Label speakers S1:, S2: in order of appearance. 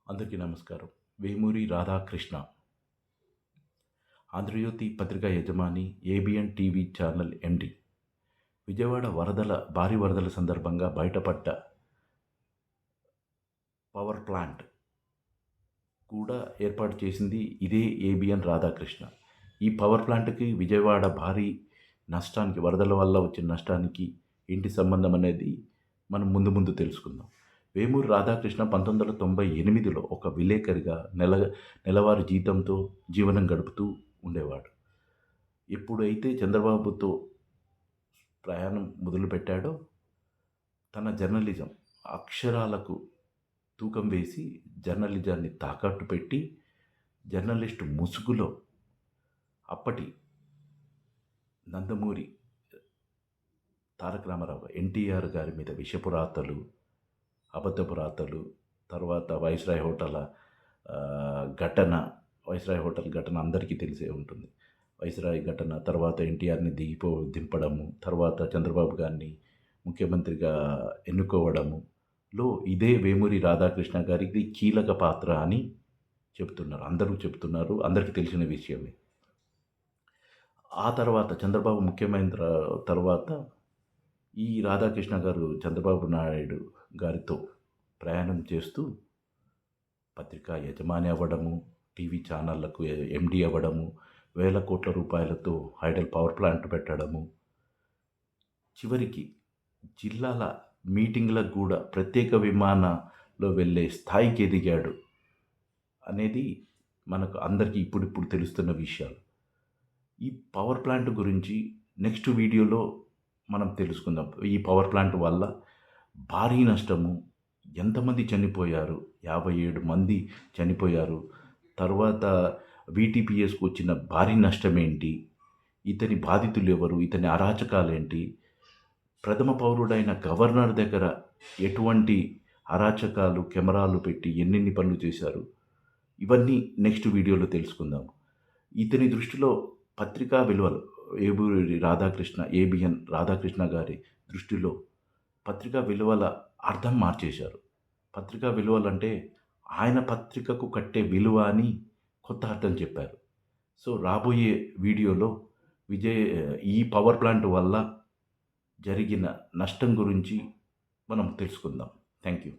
S1: అందరికీ నమస్కారం. వేమూరి రాధాకృష్ణ ఆంధ్రజ్యోతి పత్రికా యజమాని, ఏబిఎన్ టీవీ ఛానల్ ఎండి. విజయవాడ భారీ వరదల సందర్భంగా బయటపడ్డ పవర్ ప్లాంట్ కూడా ఏర్పాటు చేసింది ఇదే ఏబిఎన్ రాధాకృష్ణ. ఈ పవర్ ప్లాంట్‌కి విజయవాడ భారీ నష్టానికి, వరదల వల్ల వచ్చిన నష్టానికి ఏంటి సంబంధం అనేది మనం ముందు ముందు తెలుసుకుందాం. వేమూరి రాధాకృష్ణ 1998లో ఒక విలేకరిగా నెలవారీ జీతంతో జీవనం గడుపుతూ ఉండేవాడు. ఎప్పుడైతే చంద్రబాబుతో ప్రయాణం మొదలుపెట్టాడో తన జర్నలిజం అక్షరాలకు తూకం వేసి జర్నలిజాన్ని తాకట్టు పెట్టి జర్నలిస్టు ముసుగులో అప్పటి నందమూరి తారక రామారావు ఎన్టీఆర్ గారి మీద విషపు రాతలు, అబద్ధపు రాతలు, తర్వాత వైస్రాయ్ హోటల్ ఘటన అందరికీ తెలిసే ఉంటుంది. వైస్రాయ్ ఘటన తర్వాత ఎన్టీఆర్‌ని దింపడము, తర్వాత చంద్రబాబు గారిని ముఖ్యమంత్రిగా ఎన్నుకోవడములో ఇదే వేమూరి రాధాకృష్ణ గారిది కీలక పాత్ర అని చెప్తున్నారు. అందరూ చెప్తున్నారు. అందరికీ తెలిసిన విషయమే. ఆ తర్వాత చంద్రబాబు ముఖ్యమైన తర్వాత ఈ రాధాకృష్ణ గారు చంద్రబాబు నాయుడు గారితో ప్రయాణం చేస్తూ పత్రికా యజమాని అవ్వడము, టీవీ ఛానళ్లకు ఎండీ అవ్వడము, వేల కోట్ల రూపాయలతో హైడల్ పవర్ ప్లాంట్ పెట్టడము, చివరికి జిల్లాల మీటింగ్‌లకు కూడా ప్రత్యేక విమానంలో వెళ్ళే స్థాయికి ఎదిగాడు అనేది మనకు అందరికీ ఇప్పుడిప్పుడు తెలుస్తున్న విషయాలు. ఈ పవర్ ప్లాంట్ గురించి నెక్స్ట్ వీడియోలో మనం తెలుసుకుందాం. ఈ పవర్ ప్లాంట్ వల్ల భారీ నష్టము, ఎంతమంది చనిపోయారు, 57 మంది చనిపోయారు. తర్వాత వీటీపీఎస్‌కు వచ్చిన భారీ నష్టమేంటి, ఇతని బాధితులు ఎవరు, ఇతని అరాచకాలేంటి, ప్రథమ పౌరుడైన గవర్నర్ దగ్గర ఎటువంటి అరాచకాలు, కెమెరాలు పెట్టి ఎన్నెన్ని పనులు చేశారు, ఇవన్నీ నెక్స్ట్ వీడియోలో తెలుసుకుందాం. ఇతని దృష్టిలో పత్రికా విలువలు ఏబిఎన్ రాధాకృష్ణ గారి దృష్టిలో పత్రికా విలువల అర్థం మార్చేశారు. పత్రికా విలువలంటే ఆయన పత్రికకు కట్టే విలువ అని కొత్త అర్థం చెప్పారు. సో రాబోయే వీడియోలో ఈ పవర్ ప్లాంట్ వల్ల జరిగిన నష్టం గురించి మనం తెలుసుకుందాం. Thank you.